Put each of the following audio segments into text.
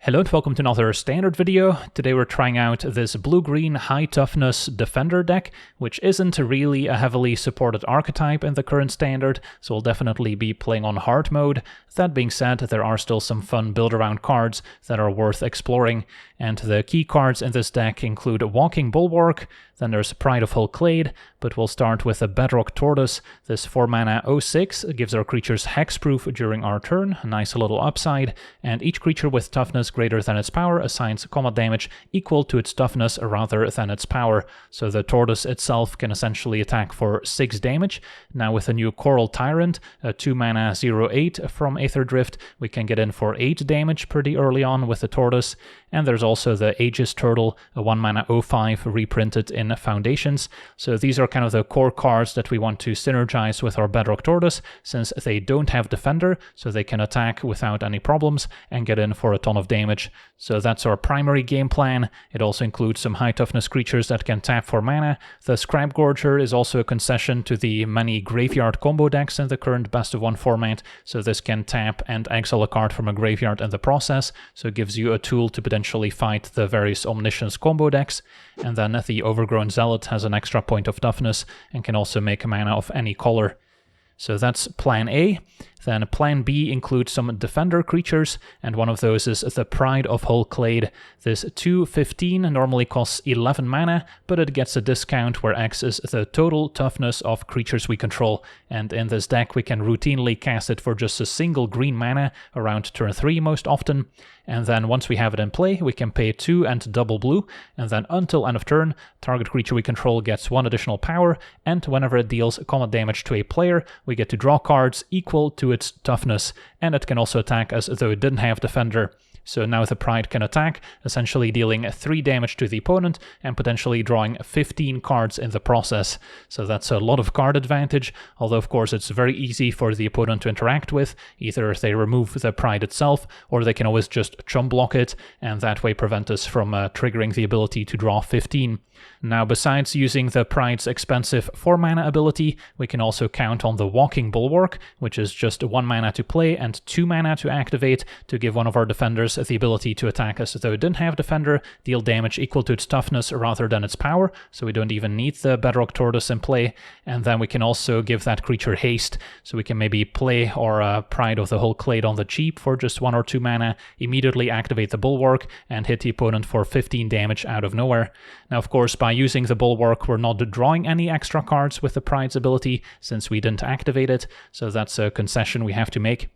Hello and welcome to another standard video. Today we're trying out this blue-green high toughness defender deck, which isn't really a heavily supported archetype in the current standard, so we'll definitely be playing on hard mode. That being said, there are still some fun build-around cards that are worth exploring, and the key cards in this deck include Walking Bulwark, then there's Pride of Hull Clade, but we'll start with a Bedrock Tortoise. This 4-mana 06 gives our creatures hexproof during our turn, a nice little upside, and each creature with toughness greater than its power assigns combat damage equal to its toughness rather than its power. So the tortoise itself can essentially attack for 6 damage. Now with a new Coral Tyrant, a 2-mana 08 from Aetherdrift, we can get in for 8 damage pretty early on with the tortoise. And there's also the Aegis Turtle, a 1-mana 05 reprinted in Foundations. So these are kind of the core cards that we want to synergize with our Bedrock Tortoise, since they don't have Defender, so they can attack without any problems and get in for a ton of damage. So that's our primary game plan. It also includes some high toughness creatures that can tap for mana. The Scrap Gorger is also a concession to the many graveyard combo decks in the current best of one format, so this can tap and exile a card from a graveyard in the process, so it gives you a tool to potentially fight the various Omniscience combo decks. And then the Overgrown Zealot has an extra point of toughness and can also make mana of any color. So that's plan A. Then plan B includes some defender creatures, and one of those is the Pride of Hull Clade. This 2/15 normally costs 11 mana, but it gets a discount where X is the total toughness of creatures we control, and in this deck we can routinely cast it for just a single green mana around turn 3 most often. And then once we have it in play, we can pay 2 and double blue, and then until end of turn, target creature we control gets 1 additional power, and whenever it deals combat damage to a player, we get to draw cards equal to its toughness, and it can also attack as though it didn't have Defender. So now the Pride can attack, essentially dealing 3 damage to the opponent and potentially drawing 15 cards in the process. So that's a lot of card advantage, although of course it's very easy for the opponent to interact with. Either they remove the Pride itself, or they can always just chump block it, and that way prevent us from triggering the ability to draw 15. Now besides using the Pride's expensive 4-mana ability, we can also count on the Walking Bulwark, which is just 1 mana to play and 2 mana to activate, to give one of our defenders the ability to attack us as though it didn't have Defender, deal damage equal to its toughness rather than its power, so we don't even need the Bedrock Tortoise in play. And then we can also give that creature haste, so we can maybe play our Pride of the Hull Clade on the cheap for just 1 or 2 mana, immediately activate the Bulwark, and hit the opponent for 15 damage out of nowhere. Now of course, by using the Bulwark, we're not drawing any extra cards with the Pride's ability, since we didn't activate it, so that's a concession we have to make.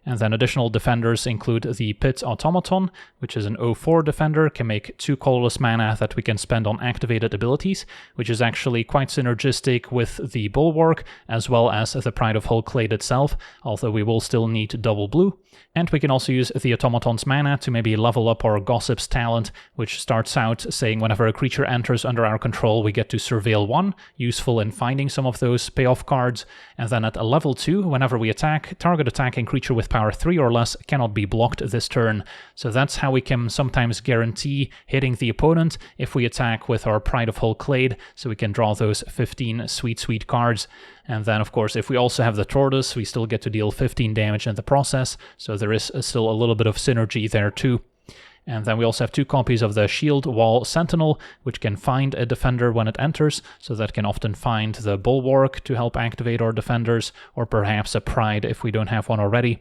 And then additional defenders include the Pit Automaton, which is an 04 defender, can make 2 colorless mana that we can spend on activated abilities, which is actually quite synergistic with the Bulwark, as well as the Pride of Hull Clade itself, although we will still need double blue. And we can also use the Automaton's mana to maybe level up our Gossip's talent, which starts out saying whenever a creature enters under our control, we get to Surveil 1, useful in finding some of those payoff cards. And then at a level 2, whenever we attack, target attacking creature with power 3 or less cannot be blocked this turn. So that's how we can sometimes guarantee hitting the opponent if we attack with our Pride of Hull Clade, so we can draw those 15 sweet cards. And then of course, if we also have the Tortoise, we still get to deal 15 damage in the process, so there is still a little bit of synergy there too. And then we also have 2 copies of the Shield Wall Sentinel, which can find a defender when it enters, so that can often find the Bulwark to help activate our defenders, or perhaps a Pride if we don't have one already.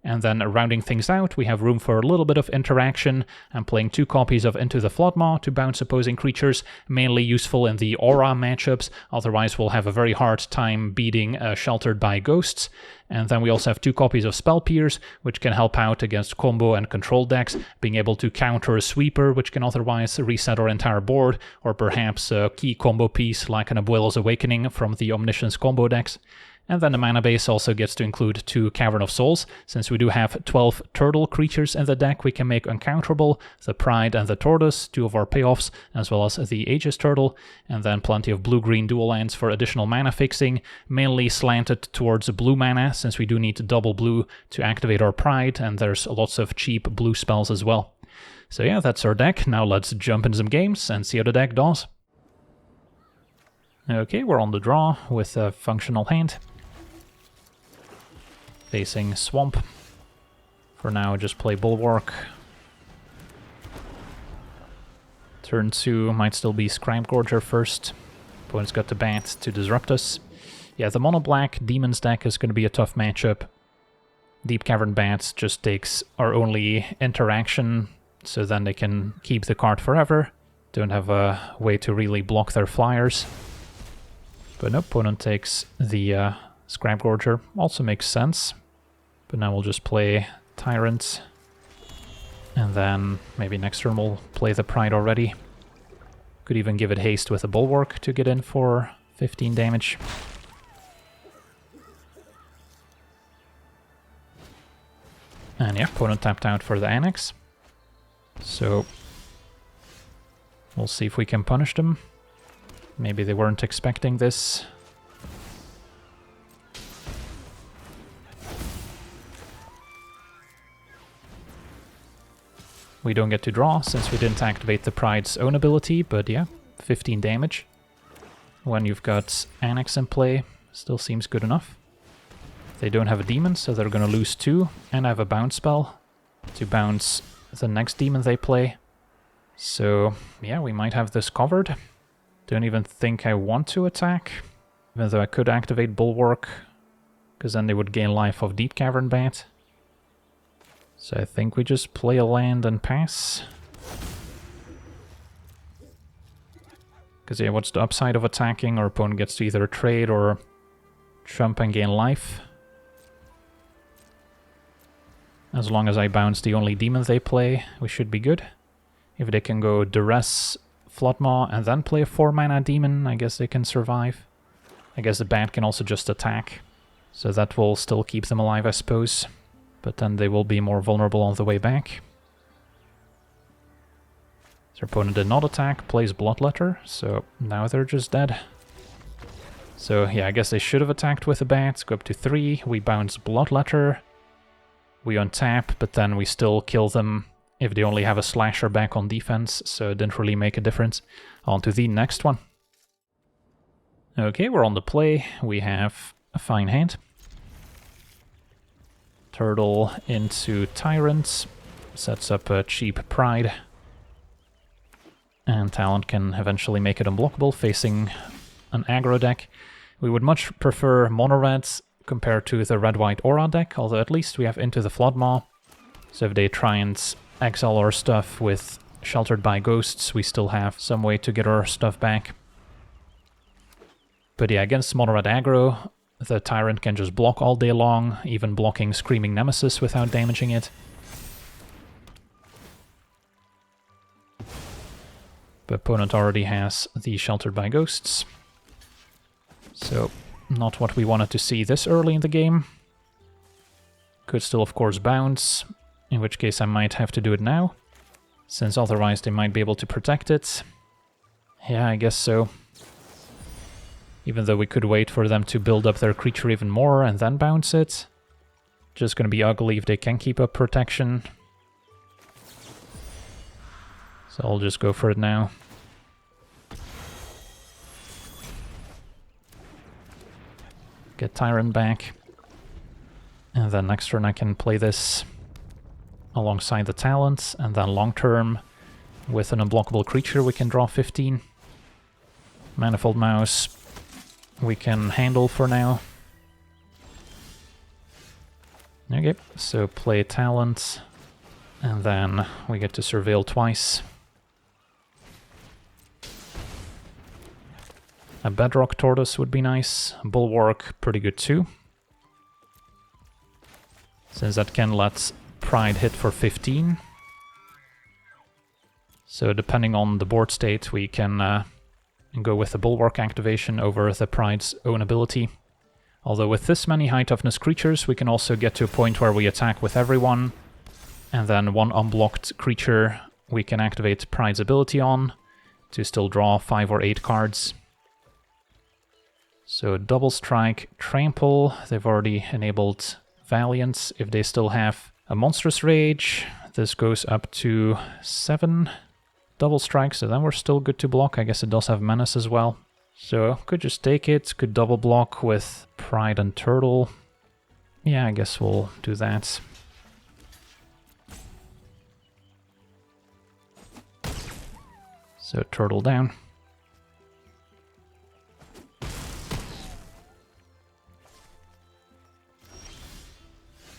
And then rounding things out, we have room for a little bit of interaction. I'm playing 2 copies of Into the Floodmaw to bounce opposing creatures, mainly useful in the aura matchups, otherwise we'll have a very hard time beating Sheltered by Ghosts. And then we also have 2 copies of Spell Pierce, which can help out against combo and control decks, being able to counter a Sweeper, which can otherwise reset our entire board, or perhaps a key combo piece like an Abuela's Awakening from the Omniscience combo decks. And then the mana base also gets to include 2 Cavern of Souls. Since we do have 12 turtle creatures in the deck, we can make uncounterable the Pride and the Tortoise, 2 of our payoffs, as well as the Aegis Turtle, and then plenty of blue-green dual lands for additional mana fixing, mainly slanted towards blue mana, since we do need double blue to activate our Pride, and there's lots of cheap blue spells as well. So yeah, that's our deck. Now let's jump into some games and see how the deck does. Okay, we're on the draw with a functional hand. Facing Swamp. For now, just play Bulwark. Turn 2 might still be Scrap Gorger first. Opponent's got the Bat to disrupt us. Yeah, the mono black Demons deck is going to be a tough matchup. Deep Cavern Bats just takes our only interaction, so then they can keep the card forever. Don't have a way to really block their flyers. But no, opponent takes the Scrap Gorger. Also makes sense. But now we'll just play Tyrant. And then maybe next turn we'll play the Pride already. Could even give it haste with a Bulwark to get in for 15 damage. And yeah, opponent tapped out for the Annex. So we'll see if we can punish them. Maybe they weren't expecting this. We don't get to draw since we didn't activate the Pride's own ability, but yeah, 15 damage. When you've got Annex in play, still seems good enough. They don't have a demon, so they're gonna lose 2, and I have a bounce spell to bounce the next demon they play. So yeah, we might have this covered. Don't even think I want to attack, even though I could activate Bulwark, because then they would gain life of Deep Cavern Bat. So I think we just play a land and pass. Because yeah, what's the upside of attacking? Our opponent gets to either trade or jump and gain life. As long as I bounce the only demon they play, we should be good. If they can go Duress, Floodmaw, and then play a 4-mana demon, I guess they can survive. I guess the Bat can also just attack. So that will still keep them alive, I suppose. But then they will be more vulnerable on the way back. Their opponent did not attack, plays Bloodletter, so now they're just dead. So yeah, I guess they should have attacked with the Bats, go up to 3, we bounce Bloodletter, we untap, but then we still kill them if they only have a Slasher back on defense, so it didn't really make a difference. On to the next one. Okay, we're on the play, we have a fine hand. Turtle into Tyrant, sets up a cheap Pride. And Talent can eventually make it unblockable, facing an aggro deck. We would much prefer mono-red compared to the red-white aura deck, although at least we have Into the Floodmaw. So if they try and exile our stuff with Sheltered by Ghosts, we still have some way to get our stuff back. But yeah, against mono-red aggro, the Tyrant can just block all day long, even blocking Screaming Nemesis without damaging it. The opponent already has the Sheltered by Ghosts. So, not what we wanted to see this early in the game. Could still, of course, bounce, in which case I might have to do it now, since otherwise they might be able to protect it. Yeah, I guess so. Even though we could wait for them to build up their creature even more and then bounce it. Just gonna be ugly if they can keep up protection. So I'll just go for it now. Get Tyrant back. And then next turn I can play this alongside the Talent, and then long term with an unblockable creature we can draw 15. Manifold Mouse we can handle for now. Okay, so play Talent, and then we get to Surveil twice. A Bedrock Tortoise would be nice. Bulwark, pretty good too. Since that can let Pride hit for 15. So depending on the board state, we can go with the Bulwark activation over the Pride's own ability. Although with this many high toughness creatures, we can also get to a point where we attack with everyone, and then one unblocked creature we can activate Pride's ability on to still draw 5 or 8 cards. So double strike, trample, they've already enabled Valiant. If they still have a Monstrous Rage, this goes up to 7 double strike, so then we're still good to block. I guess it does have Menace as well. So could just take it, could double block with Pride and Turtle. Yeah, I guess we'll do that. So turtle down.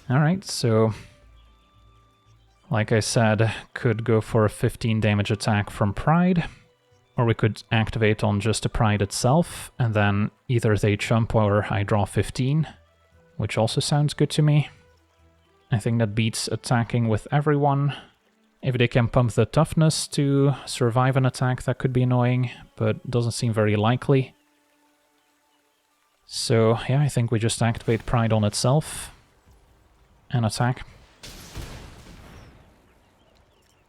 Alright, so like I said, could go for a 15 damage attack from Pride, or we could activate on just the Pride itself, and then either they jump or I draw 15, which also sounds good to me. I think that beats attacking with everyone. If they can pump the toughness to survive an attack, that could be annoying, but doesn't seem very likely. So yeah, I think we just activate Pride on itself and attack.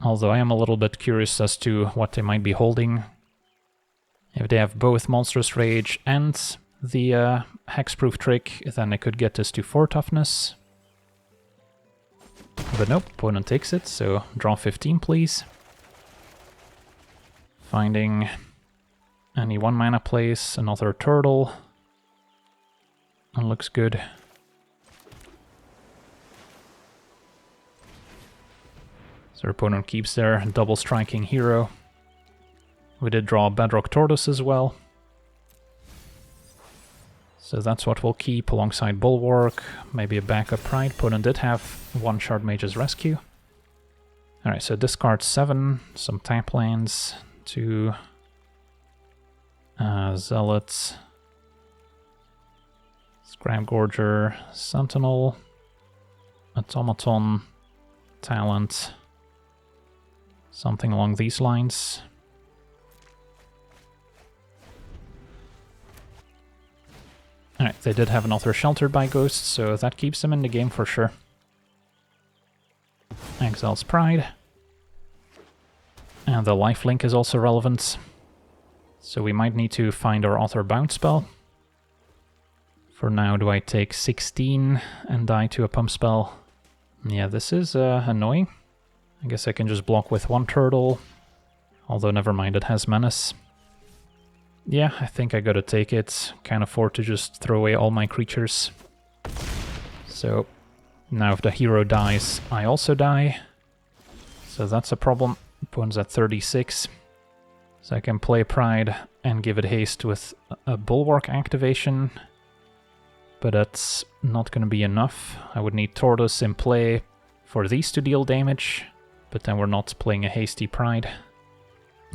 Although I am a little bit curious as to what they might be holding. If they have both Monstrous Rage and the Hexproof trick, then I could get this to 4 toughness. But nope, opponent takes it, so draw 15 please. Finding any 1 mana place, another turtle. That looks good. So our opponent keeps their double striking hero. We did draw a Bedrock Tortoise as well. So that's what we'll keep alongside Bulwark, maybe a backup Pride. Opponent did have 1 Shard Mage's Rescue. Alright, so discard 7, some tap lands, 2 Zealots, Scrap Gorger, Sentinel, Automaton, Talent, something along these lines. Alright, they did have another Sheltered by Ghosts, so that keeps them in the game for sure. Exiles Pride. And the lifelink is also relevant. So we might need to find our Author Bounce spell. For now, do I take 16 and die to a pump spell? Yeah, this is annoying. I guess I can just block with 1 turtle. Although never mind, it has Menace. Yeah, I think I gotta take it. Can't afford to just throw away all my creatures. So now if the hero dies, I also die. So that's a problem. Opponent's at 36. So I can play Pride and give it haste with a Bulwark activation. But that's not gonna be enough. I would need Tortoise in play for these to deal damage. But then we're not playing a hasty Pride.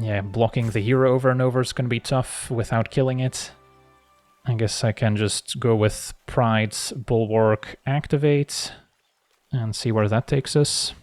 Yeah, blocking the hero over and over is going to be tough without killing it. I guess I can just go with Pride's Bulwark activate and see where that takes us.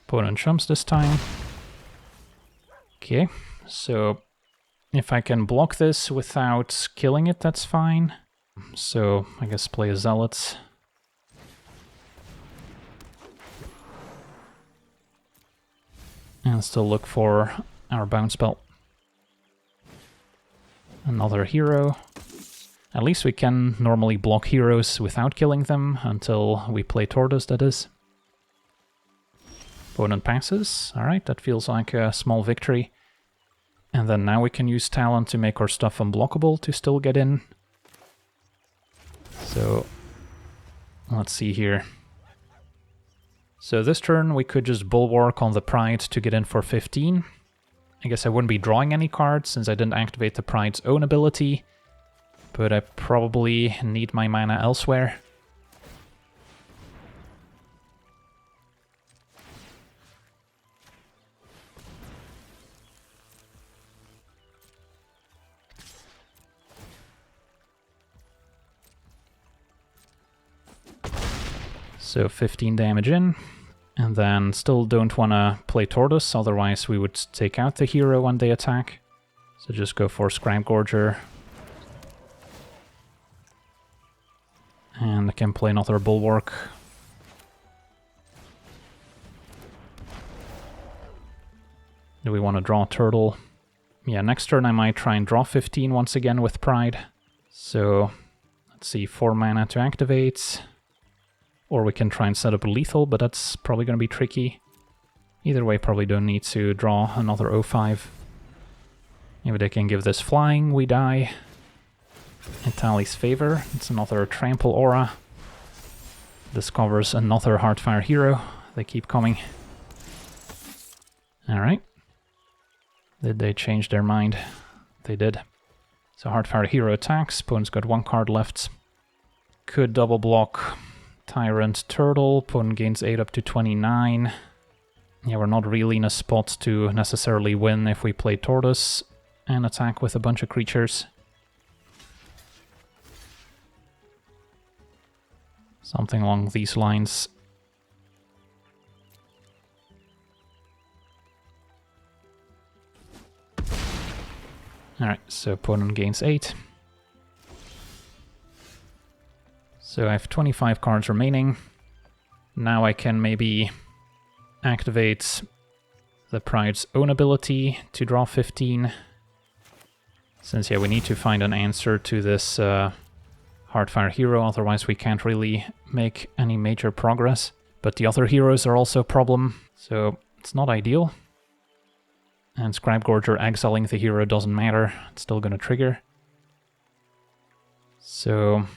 Opponent jumps this time. Okay, so if I can block this without killing it, that's fine. So I guess play a Zealot. And still look for our bounce spell. Another hero. At least we can normally block heroes without killing them until we play Tortoise, that is. Opponent passes. Alright, that feels like a small victory. And then now we can use Talent to make our stuff unblockable to still get in. So let's see here. So this turn we could just Bulwark on the Pride to get in for 15. I guess I wouldn't be drawing any cards since I didn't activate the Pride's own ability. But I probably need my mana elsewhere. So 15 damage in, and then still don't want to play Tortoise, otherwise we would take out the hero when they attack. So just go for Scrap Gorger. And I can play another Bulwark. Do we want to draw a turtle? yeah, next turn I might try and draw 15 once again with Pride. So, let's see, 4 mana to activate. Or we can try and set up a lethal, but that's probably going to be tricky. Either way, probably don't need to draw another 0-5. Maybe they can give this flying, we die. In Tali's favor, it's another Trample Aura. Discovers another Heartfire hero. They keep coming. Alright. Did they change their mind? They did. So Heartfire hero attacks, opponent's got 1 card left. Could double block Tyrant Turtle, opponent gains 8 up to 29. Yeah, we're not really in a spot to necessarily win if we play Tortoise and attack with a bunch of creatures. Something along these lines. Alright, so opponent gains 8. So I have 25 cards remaining. Now I can maybe activate the Pride's own ability to draw 15. Since, yeah, we need to find an answer to this Heartfire hero, otherwise we can't really make any major progress. But the other heroes are also a problem, so it's not ideal. And Scribegorger exiling the hero doesn't matter, it's still gonna trigger. So,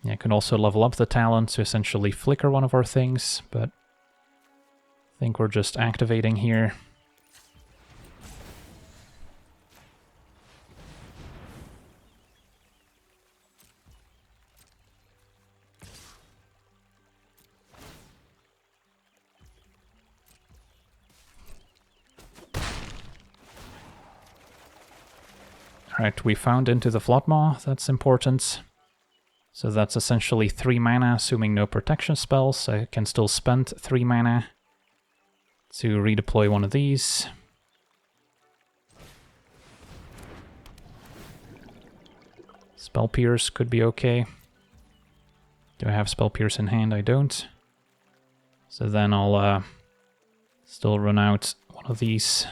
yeah, I can also level up the talent to essentially flicker one of our things, but I think we're just activating here. Alright, we found Into the Floodmaw, that's important. So that's essentially 3 mana, assuming no protection spells. I can still spend 3 mana to redeploy one of these. Spell Pierce could be okay. Do I have Spell Pierce in hand? I don't. So then I'll still run out one of these.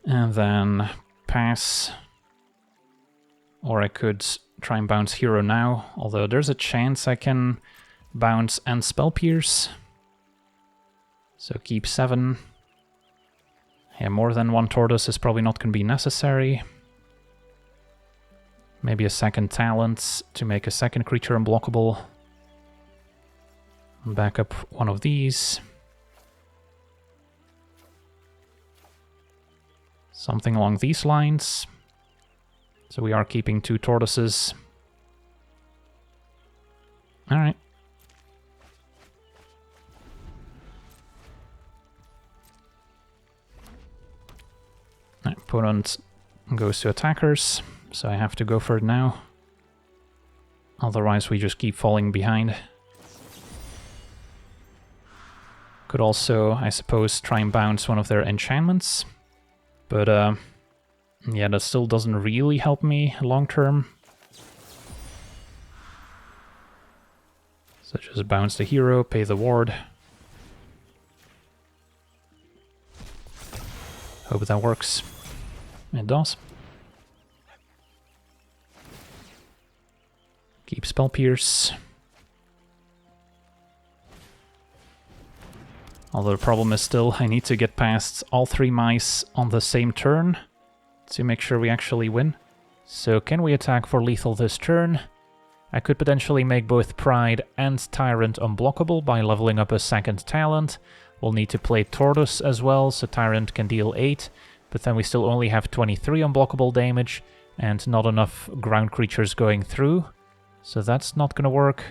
And then pass. Or I could try and bounce hero now, although there's a chance I can bounce and Spell Pierce. So keep 7. Yeah, more than 1 Tortoise is probably not going to be necessary. Maybe a second talent to make a second creature unblockable. Back up one of these. Something along these lines. So we are keeping 2 tortoises. Alright. Opponent goes to attackers, so I have to go for it now. Otherwise we just keep falling behind. Could also, I suppose, try and bounce one of their enchantments. But, yeah, that still doesn't really help me long term. So just bounce the hero, pay the ward. Hope that works. It does. Keep Spell Pierce. Although the problem is still, I need to get past all 3 mice on the same turn to make sure we actually win. So can we attack for lethal this turn? I could potentially make both Pride and Tyrant unblockable by leveling up a second talent. We'll need to play Tortoise as well, so Tyrant can deal 8, but then we still only have 23 unblockable damage and not enough ground creatures going through. So that's not gonna work.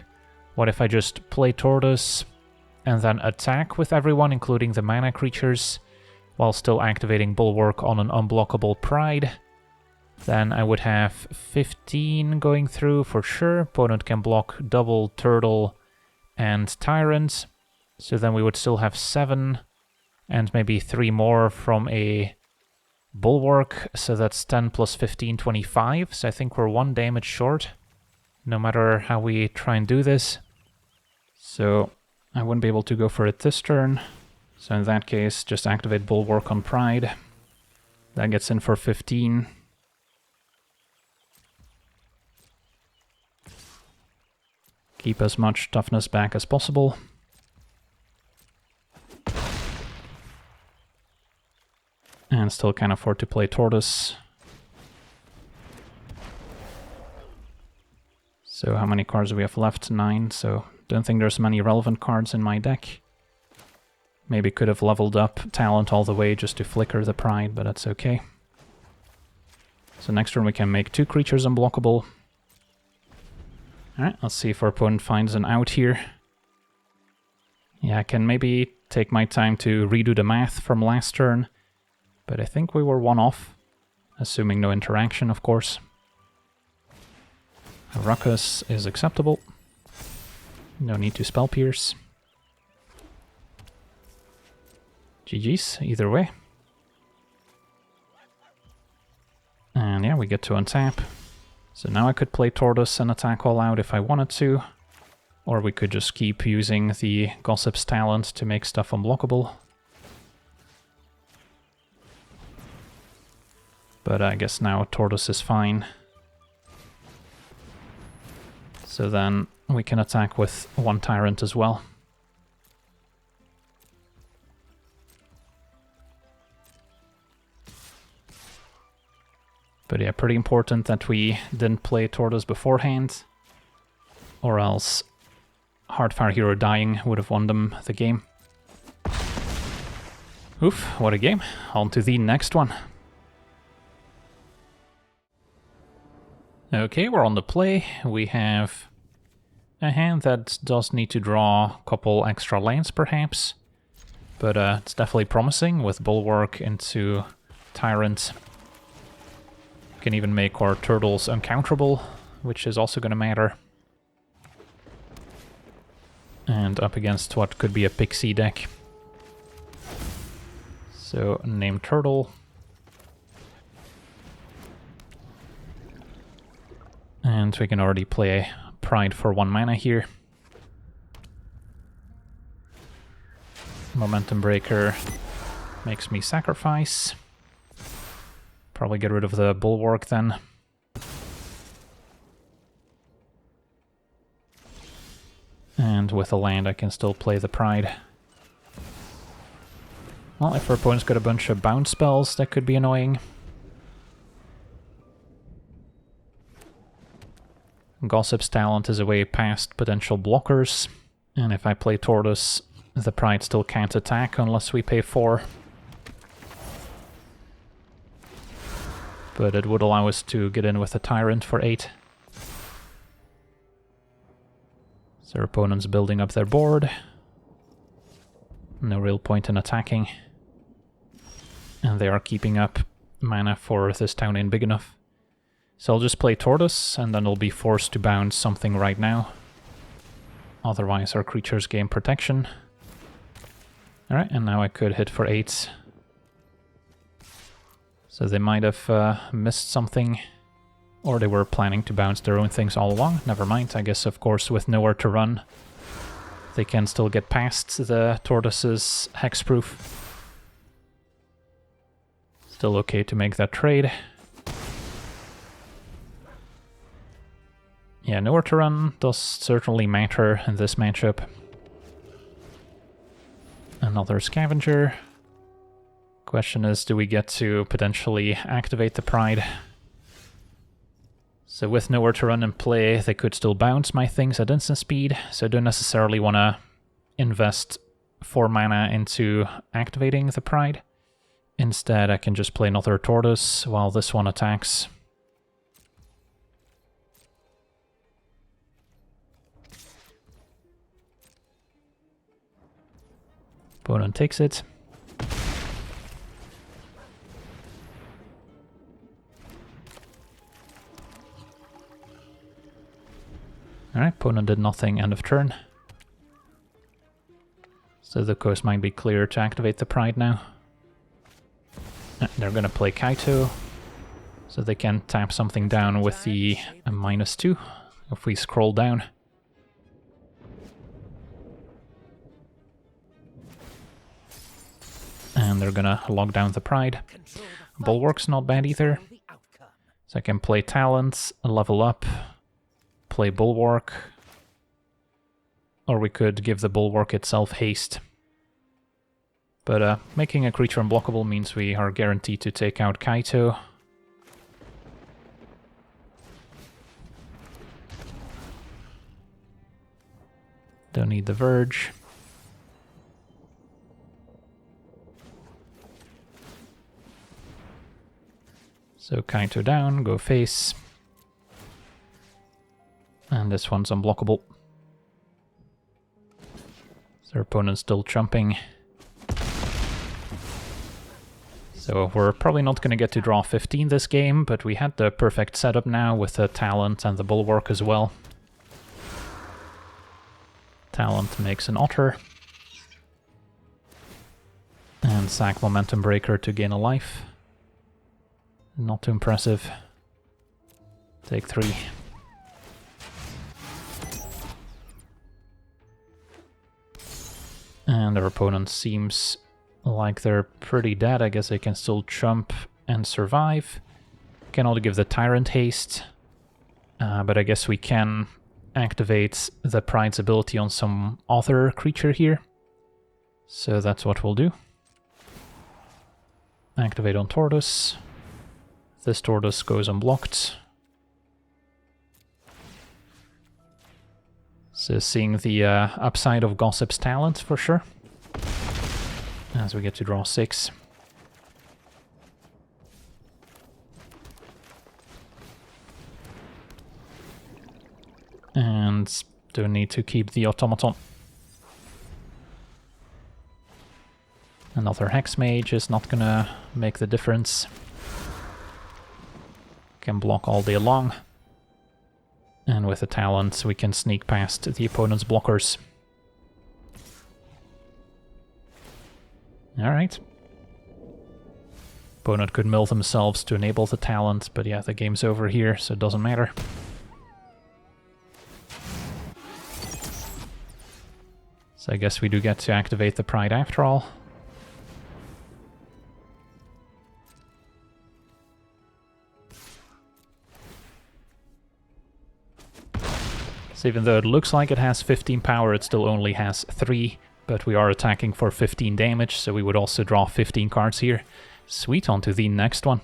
What if I just play Tortoise and then attack with everyone, including the mana creatures, while still activating Bulwark on an unblockable Pride? Then I would have 15 going through for sure. Opponent can block double Turtle and Tyrant. So then we would still have 7 and maybe 3 more from a Bulwark. So that's 10 plus 15, 25. So I think we're 1 damage short, no matter how we try and do this. So I wouldn't be able to go for it this turn. So in that case, just activate Bulwark on Pride. That gets in for 15. Keep as much toughness back as possible. And still can't afford to play Tortoise. So how many cards do we have left? 9, so don't think there's many relevant cards in my deck. Maybe could have leveled up Talent all the way just to flicker the Pride, but that's okay. So next turn we can make 2 creatures unblockable. Alright, let's see if our opponent finds an out here. Yeah, I can maybe take my time to redo the math from last turn, but I think we were 1 off, assuming no interaction, of course. A Ruckus is acceptable. No need to Spell Pierce. GG's, either way. And yeah, we get to untap. So now I could play Tortoise and attack all out if I wanted to. Or we could just keep using the Gossip's Talent to make stuff unblockable. But I guess now Tortoise is fine. So then we can attack with 1 Tyrant as well. But yeah, pretty important that we didn't play Tortoise beforehand, or else Heartfire Hero dying would have won them the game. Oof, what a game. On to the next one. Okay, we're on the play. We have a hand that does need to draw a couple extra lands perhaps, but it's definitely promising with Bulwark into Tyrant. Can even make our turtles uncounterable, which is also going to matter. And up against what could be a Pixie deck. So, name Turtle. And we can already play Pride for 1 mana here. Momentum Breaker makes me sacrifice. Probably get rid of the Bulwark then. And with a land I can still play the Pride. Well, if our opponent's got a bunch of bounce spells, that could be annoying. Gossip's Talent is a way past potential blockers. And if I play Tortoise, the Pride still can't attack unless we pay 4. But it would allow us to get in with a Tyrant for 8. So our opponent's building up their board. No real point in attacking. And they are keeping up mana for this town in big enough. So I'll just play Tortoise, and then I'll be forced to bounce something right now. Otherwise our creatures gain protection. Alright, and now I could hit for 8. So they might have missed something, or they were planning to bounce their own things all along. Never mind, I guess of course with nowhere to run, they can still get past the Tortoise's hexproof. Still okay to make that trade. Yeah, nowhere to run does certainly matter in this matchup. Another Scavenger. Question is, do we get to potentially activate the Pride? So with nowhere to run and play, they could still bounce my things at instant speed, so I don't necessarily want to invest 4 mana into activating the Pride. Instead, I can just play another Tortoise while this one attacks. Opponent takes it. Alright, opponent did nothing, end of turn. So the coast might be clear to activate the Pride now. They're gonna play Kaito, so they can tap something down with the -2 if we scroll down. And they're gonna lock down the Pride. Bulwark's not bad either. So I can play Talents, level up, play Bulwark. Or we could give the Bulwark itself haste. But making a creature unblockable means we are guaranteed to take out Kaito. Don't need the Verge. So Kaito down, go face. And this one's unblockable. So our opponent's still jumping. So we're probably not going to get to draw 15 this game, but we had the perfect setup now with the Talent and the Bulwark as well. Talent makes an Otter. And sack Momentum Breaker to gain a life. Not too impressive. Take 3. And our opponent seems like they're pretty dead. I guess they can still jump and survive. Cannot give the Tyrant haste. But I guess we can activate the Pride's ability on some other creature here. So that's what we'll do. Activate on Tortoise. This Tortoise goes unblocked. So seeing the upside of Gossip's Talent for sure. As we get to draw 6. And don't need to keep the Automaton. Another Hex Mage is not gonna make the difference. Can block all day long. And with the Talent we can sneak past the opponent's blockers. Alright. Opponent could mill themselves to enable the Talent, but yeah, the game's over here, so it doesn't matter. So I guess we do get to activate the Pride after all. So even though it looks like it has 15 power, it still only has 3, but we are attacking for 15 damage, so we would also draw 15 cards here. Sweet, on to the next one.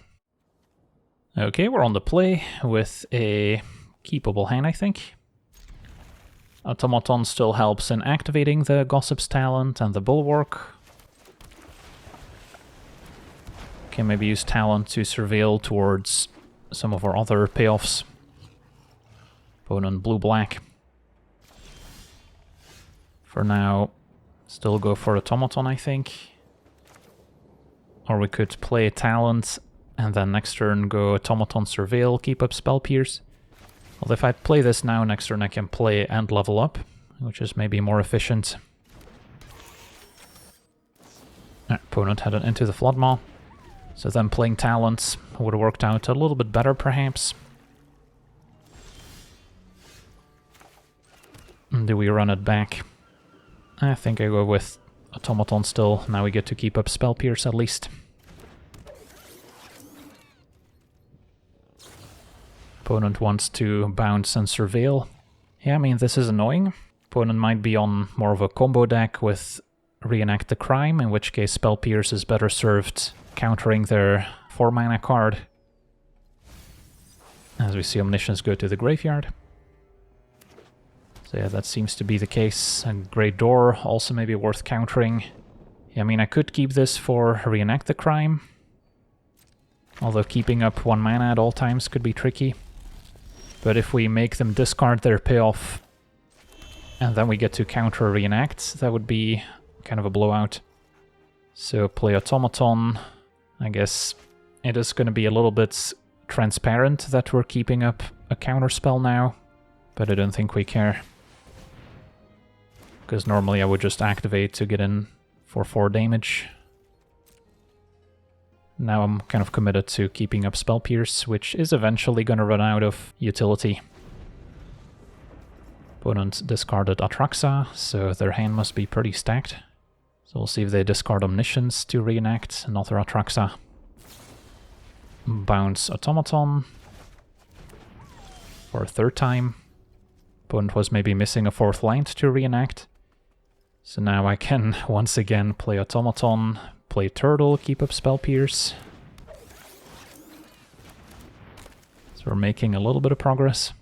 Okay, we're on the play with a keepable hand, I think. Automaton still helps in activating the Gossip's Talent and the Bulwark. Can maybe use Talent to surveil towards some of our other payoffs. Opponent blue-black. For now, still go for Automaton, I think. Or we could play Talent and then next turn go Automaton Surveil, keep up Spell Pierce. Well, if I play this now, next turn I can play and level up, which is maybe more efficient. Opponent had it into the Floodmaw. So then playing Talent would have worked out a little bit better, perhaps. Do we run it back? I think I go with Automaton still. Now we get to keep up Spell Pierce at least. Opponent wants to bounce and surveil. Yeah, I mean, this is annoying. Opponent might be on more of a combo deck with Reenact the Crime, in which case Spell Pierce is better served countering their 4-mana card. As we see Omniscience go to the graveyard. So yeah, that seems to be the case. A Great Door also maybe worth countering. Yeah, I mean, I could keep this for Reenact the Crime. Although keeping up 1 mana at all times could be tricky. But if we make them discard their payoff and then we get to counter Reenact, that would be kind of a blowout. So play Automaton. I guess it is going to be a little bit transparent that we're keeping up a counterspell now, but I don't think we care. Because normally I would just activate to get in for 4 damage. Now I'm kind of committed to keeping up Spell Pierce, which is eventually going to run out of utility. Opponent discarded Atraxa, so their hand must be pretty stacked. So we'll see if they discard Omniscience to reenact another Atraxa. Bounce Automaton for a third time. Opponent was maybe missing a fourth land to reenact. So now I can once again play Automaton, play Turtle, keep up Spell Pierce. So we're making a little bit of progress.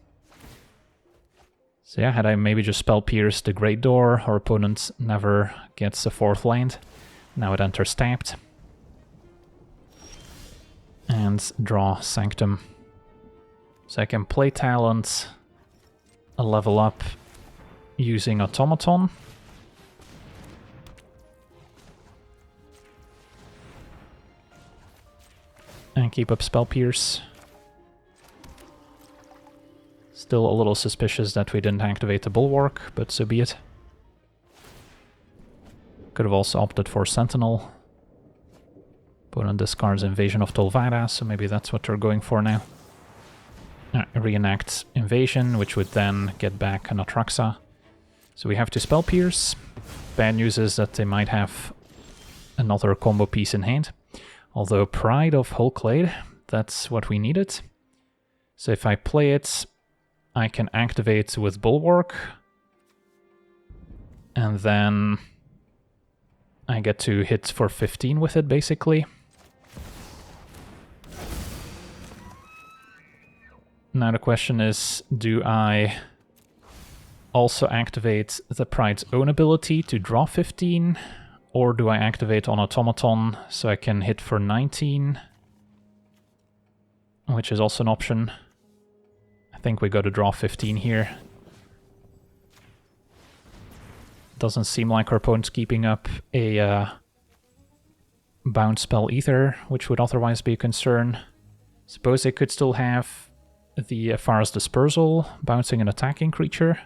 So yeah, had I maybe just Spell Pierce the Great Door, our opponent never gets a fourth land. Now it enters tapped. And draw Sanctum. So I can play Talent, a level up using Automaton. And keep up Spell Pierce. Still a little suspicious that we didn't activate the Bulwark, but so be it. Could have also opted for Sentinel. Opponent discards Invasion of Tolvada, so maybe that's what they're going for now. Reenact Invasion, which would then get back an Atraxa. So we have to Spell Pierce. Bad news is that they might have another combo piece in hand. Although Pride of Hulklade, that's what we needed. So if I play it, I can activate with Bulwark. And then I get to hit for 15 with it, basically. Now the question is, do I also activate the Pride's own ability to draw 15? Or do I activate on Automaton so I can hit for 19? Which is also an option. I think we got to draw 15 here. Doesn't seem like our opponent's keeping up a bounce spell either, which would otherwise be a concern. Suppose they could still have the Far's Dispersal, bouncing an attacking creature.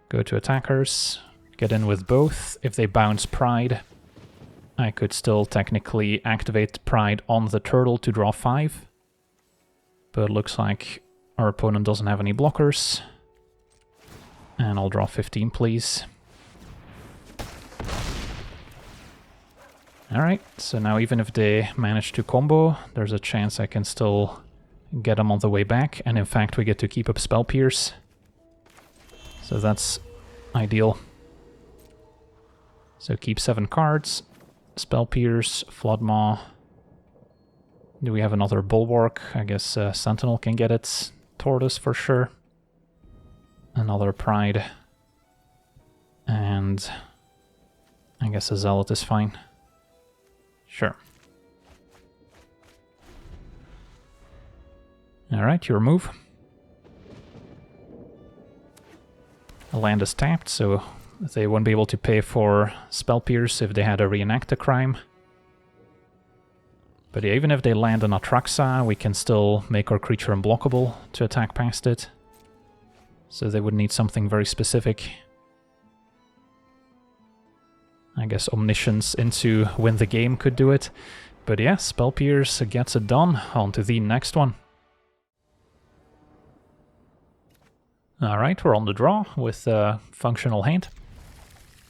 Go to attackers, get in with both. If they bounce Pride, I could still technically activate Pride on the turtle to draw 5. But it looks like our opponent doesn't have any blockers. And I'll draw 15, please. Alright, so now even if they manage to combo, there's a chance I can still get them on the way back. And in fact, we get to keep up Spell Pierce. So that's ideal. So keep 7 cards. Spell Pierce, Floodmaw. Do we have another Bulwark? I guess Sentinel can get it. Tortoise for sure. Another Pride. And I guess a Zealot is fine. Sure. Alright, your move. A land is tapped, so they wouldn't be able to pay for Spell Pierce if they had to reenact a crime. But yeah, even if they land an Atraxa, we can still make our creature unblockable to attack past it. So they would need something very specific. I guess Omniscience into win the game could do it. But yeah, Spell Pierce gets it done. On to the next one. Alright, we're on the draw with a functional hand.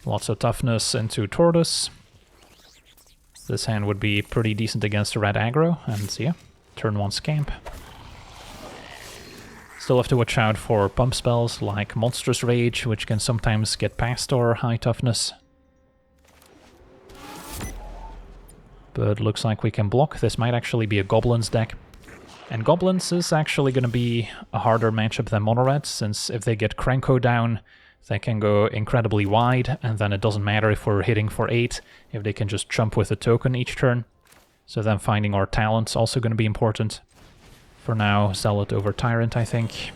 Lots of toughness into Tortoise. This hand would be pretty decent against red aggro, and yeah, turn 1 Scamp. Still have to watch out for pump spells like Monstrous Rage, which can sometimes get past our high toughness. But looks like we can block. This might actually be a Goblins deck. And Goblins is actually going to be a harder matchup than Mono Red, since if they get Krenko down, they can go incredibly wide, and then it doesn't matter if we're hitting for 8, if they can just jump with a token each turn. So then finding our talent's also going to be important. For now, Zealot over Tyrant, I think.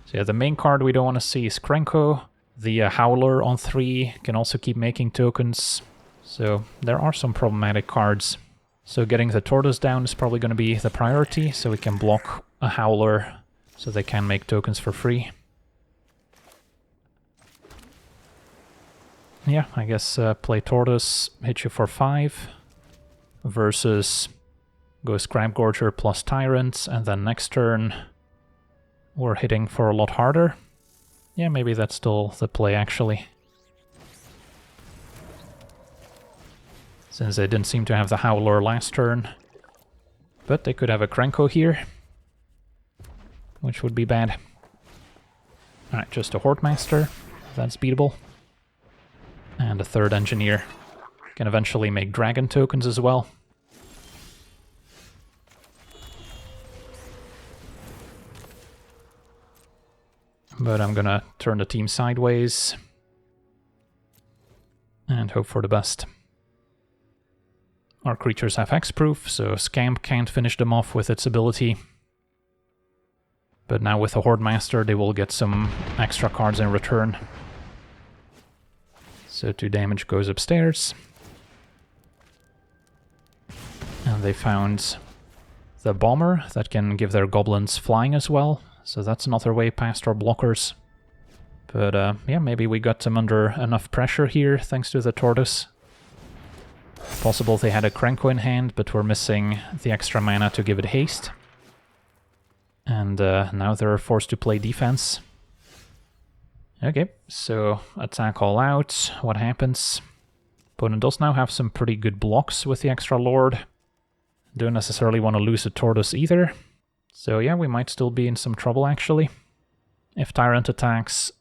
So yeah, the main card we don't want to see is Krenko. The Howler on 3 can also keep making tokens. So there are some problematic cards. So getting the Tortoise down is probably going to be the priority, so we can block a Howler so they can make tokens for free. Yeah, I guess play Tortoise, hit you for 5, versus go Scrap Gorger plus Tyrant, and then next turn we're hitting for a lot harder. Yeah, maybe that's still the play, actually. since they didn't seem to have the Howler last turn. But they could have a Krenko here, which would be bad. Alright, just a Hordemaster. That's beatable. And a third Engineer. Can eventually make Dragon tokens as well. But I'm gonna turn the team sideways and hope for the best. Our creatures have hexproof, so Scamp can't finish them off with its ability. But now with the Hordemaster, they will get some extra cards in return. So 2 damage goes upstairs. And they found the Bomber that can give their goblins flying as well. So that's another way past our blockers. But yeah, maybe we got them under enough pressure here thanks to the Tortoise. Possible they had a Krenko in hand, but were missing the extra mana to give it haste. And now they're forced to play defense. Okay, so attack all out. What happens? Opponent does now have some pretty good blocks with the extra Lord. Don't necessarily want to lose a Tortoise either. So yeah, we might still be in some trouble actually. If Tyrant attacks,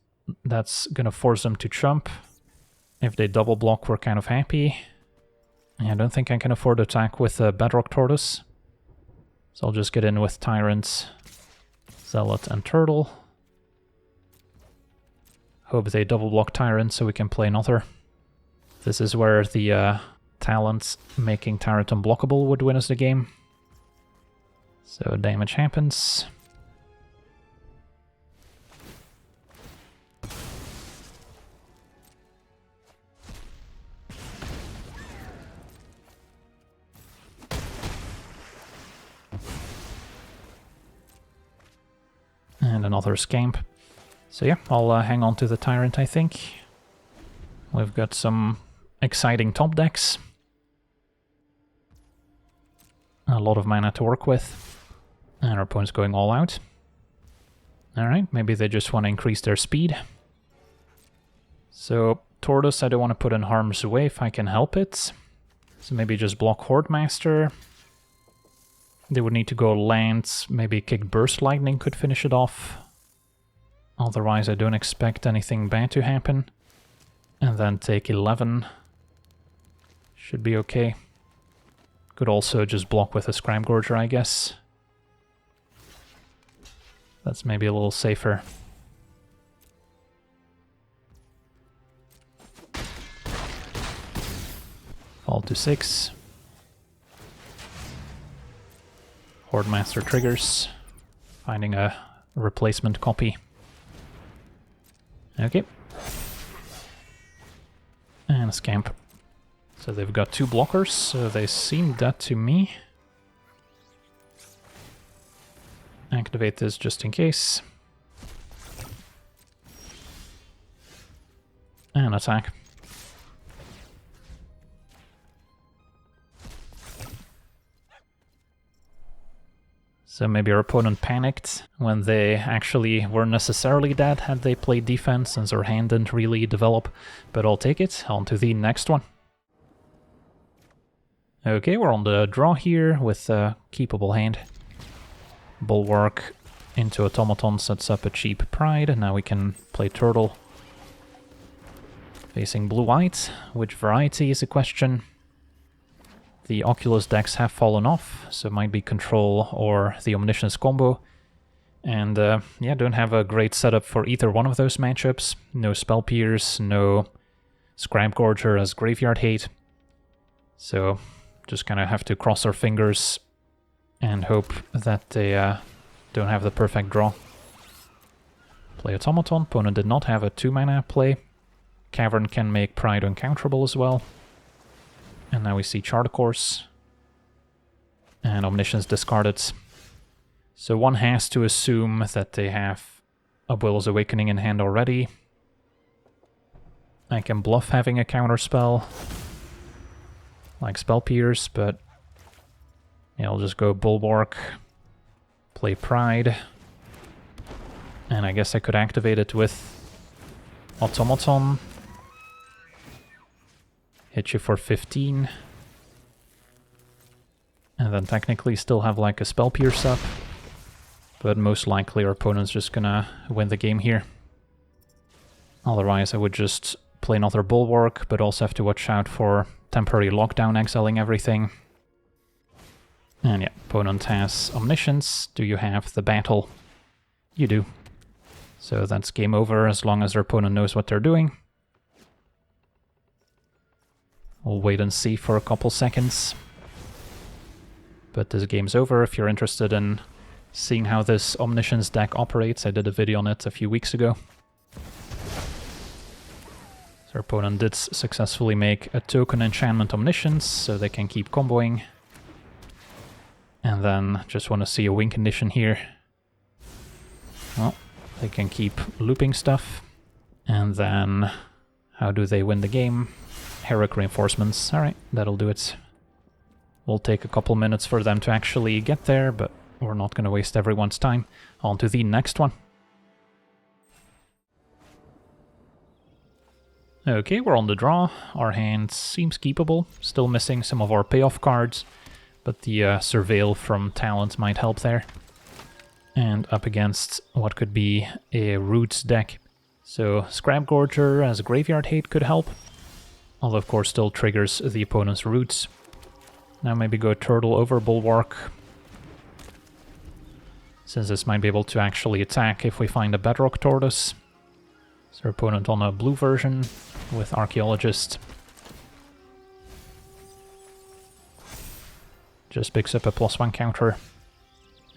that's gonna force them to chump. If they double block, we're kind of happy. I don't think I can afford to attack with a Bedrock Tortoise. So I'll just get in with Tyrant, Zealot, and Turtle. Hope they double block Tyrant so we can play another. This is where the talent making Tyrant unblockable would win us the game. So damage happens. And another Scamp. So yeah, I'll hang on to the Tyrant, I think. We've got some exciting top decks. A lot of mana to work with. And our opponent's going all out. Alright, maybe they just want to increase their speed. So, Tortoise I don't want to put in harm's way if I can help it. So maybe just block Hordemaster. They would need to go land, maybe kick Burst Lightning could finish it off. Otherwise I don't expect anything bad to happen. And then take 11. Should be okay. Could also just block with a Scramgorger, I guess. That's maybe a little safer. Fall to 6. Hordemaster triggers. Finding a replacement copy. Okay. And a Scamp. So they've got 2 blockers, so they seem dead to me. Activate this just in case. And attack. So maybe our opponent panicked when they actually weren't necessarily dead had they played defense, since our hand didn't really develop. But I'll take it. On to the next one. Okay, we're on the draw here with a keepable hand. Bulwark into Automaton sets up a cheap Pride, and now we can play Turtle. Facing blue-white, which variety is a question. The Oculus decks have fallen off, so it might be Control or the Omniscience combo. And yeah, don't have a great setup for either one of those matchups. No Spell Pierce, no Scramgorger as Graveyard Hate. So just kind of have to cross our fingers and hope that they don't have the perfect draw. Play Automaton. Opponent did not have a 2-mana play. Cavern can make Pride uncounterable as well. And now we see Chart Course. And Omniscience discarded. So one has to assume that they have a Will's Awakening in hand already. I can bluff having a counterspell, like Spell Pierce, but yeah, I'll just go Bulwark, play Pride, and I guess I could activate it with Automaton. Hit you for 15. And then technically still have like a Spell Pierce up. But most likely our opponent's just gonna win the game here. Otherwise I would just play another Bulwark, but also have to watch out for temporary lockdown, exiling everything. And yeah, opponent has Omniscience. Do you have the battle? You do. So that's game over as long as their opponent knows what they're doing. We'll wait and see for a couple seconds. But this game's over. If you're interested in seeing how this Omniscience deck operates, I did a video on it a few weeks ago. Their opponent did successfully make a token enchantment Omniscience, so they can keep comboing. And then just want to see a win condition here. Well, they can keep looping stuff. And then how do they win the game? Heroic Reinforcements. Alright, that'll do it. Will take a couple minutes for them to actually get there, but we're not going to waste everyone's time. On to the next one. Okay, we're on the draw. Our hand seems keepable. Still missing some of our payoff cards, but the Surveil from Talent might help there. And up against what could be a Roots deck. So Scrap Gorger as a Graveyard Hate could help. Although of course still triggers the opponent's Roots. Now maybe go Turtle over Bulwark. Since this might be able to actually attack if we find a Bedrock Tortoise. So our opponent on a blue version with Archaeologist. Just picks up a +1 counter.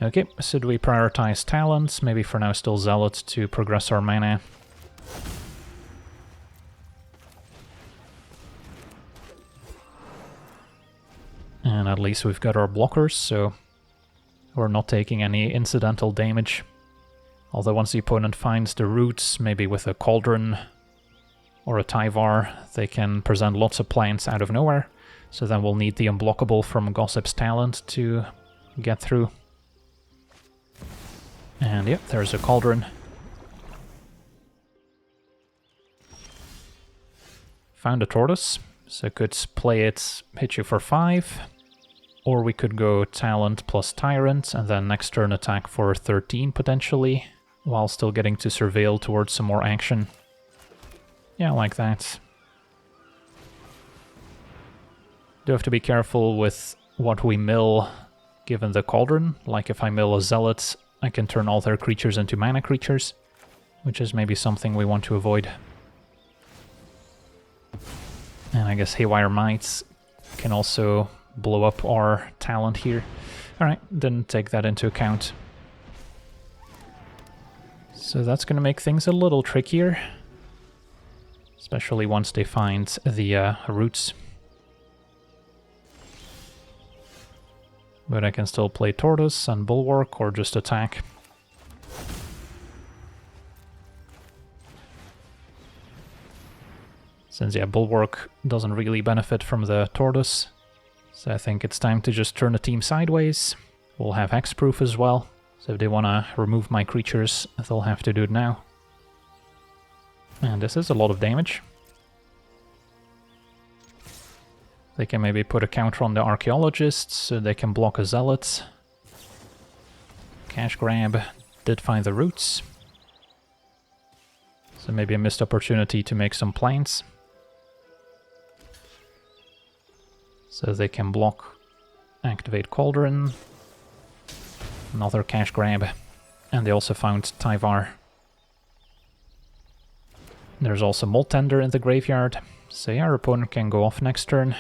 Okay, so do we prioritize Talents? Maybe for now still Zealot to progress our mana. And at least we've got our blockers, so we're not taking any incidental damage. Although once the opponent finds the Roots, maybe with a Cauldron or a Tyvar, they can present lots of plants out of nowhere. So then we'll need the Unblockable from Gossip's Talent to get through. And yep, there's a Cauldron. Found a Tortoise, so could play it, hit you for 5. Or we could go Talent plus Tyrant, and then next turn attack for 13 potentially, while still getting to Surveil towards some more action. Yeah, like that. Do have to be careful with what we mill given the Cauldron. Like if I mill a Zealot, I can turn all their creatures into mana creatures, which is maybe something we want to avoid. And I guess Haywire Mites can also blow up our Talent here. Alright, didn't take that into account. So that's going to make things a little trickier. Especially once they find the Roots. But I can still play Tortoise and Bulwark or just attack. Since, yeah, Bulwark doesn't really benefit from the Tortoise. So I think it's time to just turn the team sideways. We'll have Hexproof as well. So if they want to remove my creatures, they'll have to do it now. And this is a lot of damage. They can maybe put a counter on the Archaeologist, so they can block a Zealot. Cash grab. Did find the Roots. So maybe a missed opportunity to make some plants. So they can block, activate Cauldron. Another cash grab. And they also found Tyvar. There's also Moltender in the graveyard. So yeah, our opponent can go off next turn.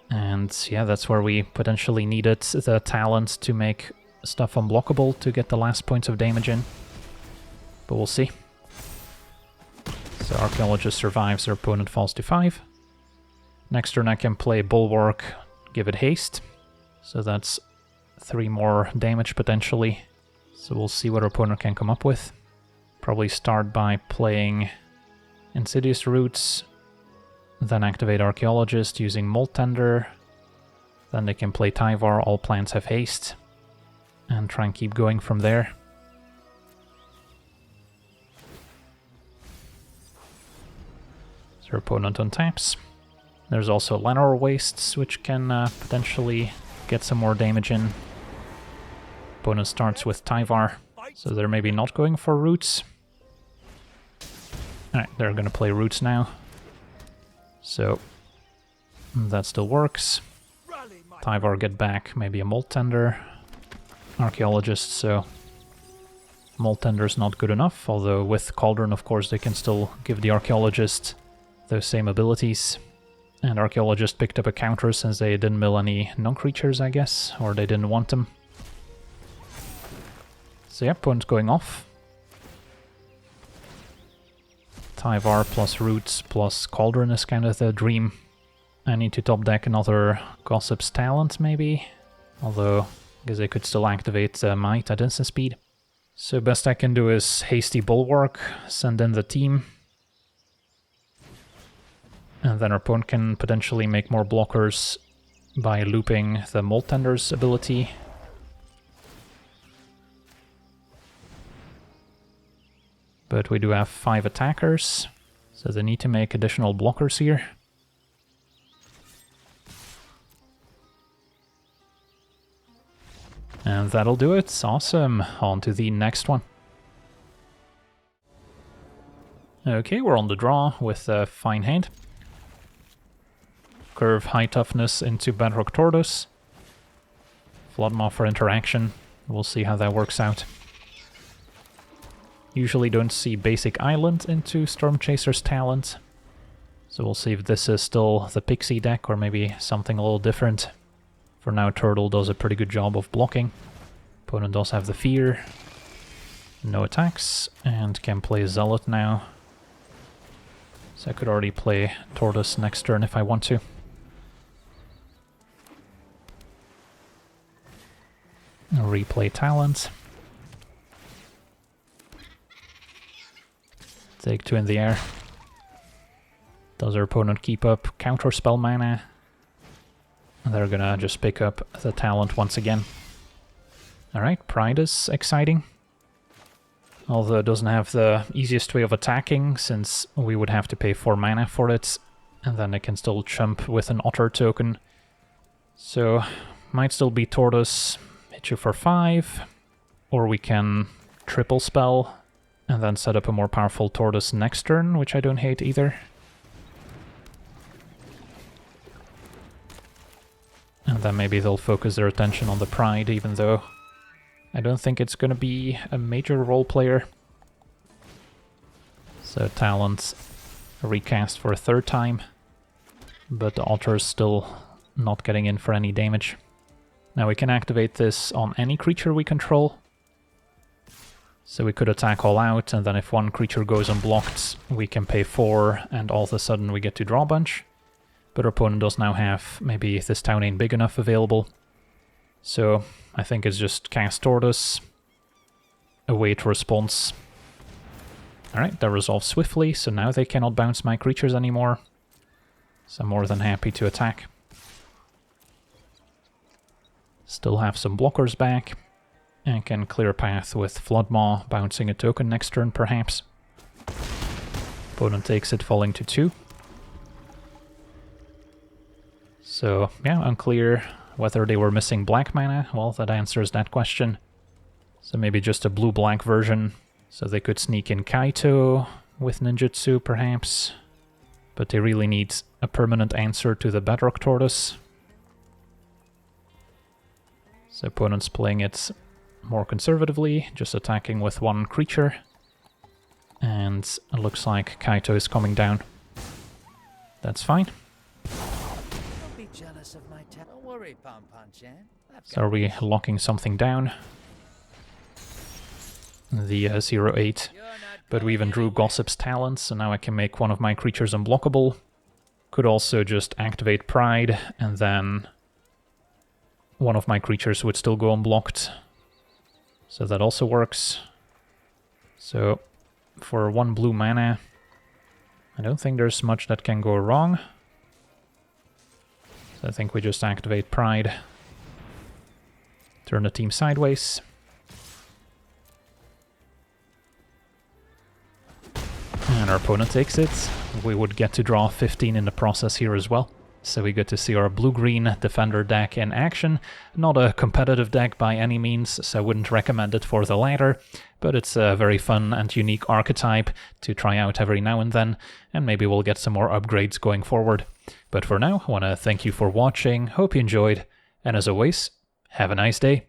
And yeah, that's where we potentially needed the Talent to make stuff unblockable to get the last points of damage in. But we'll see. So Archaeologist survives, their opponent falls to 5. Next turn I can play Bulwark, give it haste. So that's 3 more damage potentially. So we'll see what our opponent can come up with. Probably start by playing Insidious Roots, then activate Archaeologist using Moltender. Then they can play Tyvar, all plants have haste. And try and keep going from there. So our opponent untaps. There's also Lenore Wastes, which can potentially get some more damage in. Opponent starts with Tyvar, so they're maybe not going for roots. Alright, they're gonna play roots now. So that still works. Tyvar get back maybe a Molt Tender. Archaeologist, so Molt Tender's not good enough, although with Cauldron of course they can still give the Archaeologist those same abilities. And Archaeologist picked up a counter since they didn't mill any non-creatures, I guess, or they didn't want them. So yeah, opponent's going off. Tyvar plus Roots plus Cauldron is kind of the dream. I need to top deck another Gossip's Talent, maybe. Although, I guess I could still activate Might at instant speed. So best I can do is Hasty Bulwark, send in the team. And then our opponent can potentially make more blockers by looping the Molt Tender's ability. But we do have 5 attackers, so they need to make additional blockers here. And that'll do it. Awesome. On to the next one. Okay, we're on the draw with a fine hand. Curve High Toughness into Bedrock Tortoise. Floodmaw for interaction. We'll see how that works out. Usually don't see Basic Island into Stormchaser's Talent. So we'll see if this is still the Pixie deck or maybe something a little different. For now, Turtle does a pretty good job of blocking. Opponent does have the Fear. No attacks, and can play Zealot now. So I could already play Tortoise next turn if I want to. Replay Talent. Take 2 in the air. Does our opponent keep up counterspell mana? They're gonna just pick up the Talent once again. Alright, Pride is exciting. Although it doesn't have the easiest way of attacking, since we would have to pay 4 mana for it, and then it can still chump with an Otter token. So, might still be Tortoise, hit you for 5, or we can triple spell, and then set up a more powerful Tortoise next turn, which I don't hate either. And then maybe they'll focus their attention on the Pride, even though I don't think it's going to be a major role player. So Talent recast for a 3rd time, but the Otter's still not getting in for any damage. Now we can activate this on any creature we control. So we could attack all out, and then if one creature goes unblocked, we can pay 4, and all of a sudden we get to draw a bunch. But our opponent does now have, maybe this town ain't big enough available. So I think it's just cast Tortoise, await response. Alright, that resolves swiftly, so now they cannot bounce my creatures anymore. So I'm more than happy to attack. Still have some blockers back, and can clear a path with Floodmaw, bouncing a token next turn perhaps. Opponent takes it, falling to 2. So, yeah, unclear whether they were missing black mana. Well, that answers that question. So maybe just a blue-black version, so they could sneak in Kaito with ninjutsu, perhaps. But they really need a permanent answer to the Bedrock Tortoise. So opponent's playing it more conservatively, just attacking with 1 creature. And it looks like Kaito is coming down. That's fine. So are we locking something down? The 0/8. But we even drew Gossip's Talent, so now I can make one of my creatures unblockable. Could also just activate Pride, and then one of my creatures would still go unblocked. So that also works. So for 1 blue mana, I don't think there's much that can go wrong. So I think we just activate Pride. Turn the team sideways. And our opponent takes it. We would get to draw 15 in the process here as well. So we get to see our blue-green Defender deck in action. Not a competitive deck by any means, so I wouldn't recommend it for the latter, but it's a very fun and unique archetype to try out every now and then, and maybe we'll get some more upgrades going forward. But for now, I want to thank you for watching, hope you enjoyed, and as always, have a nice day.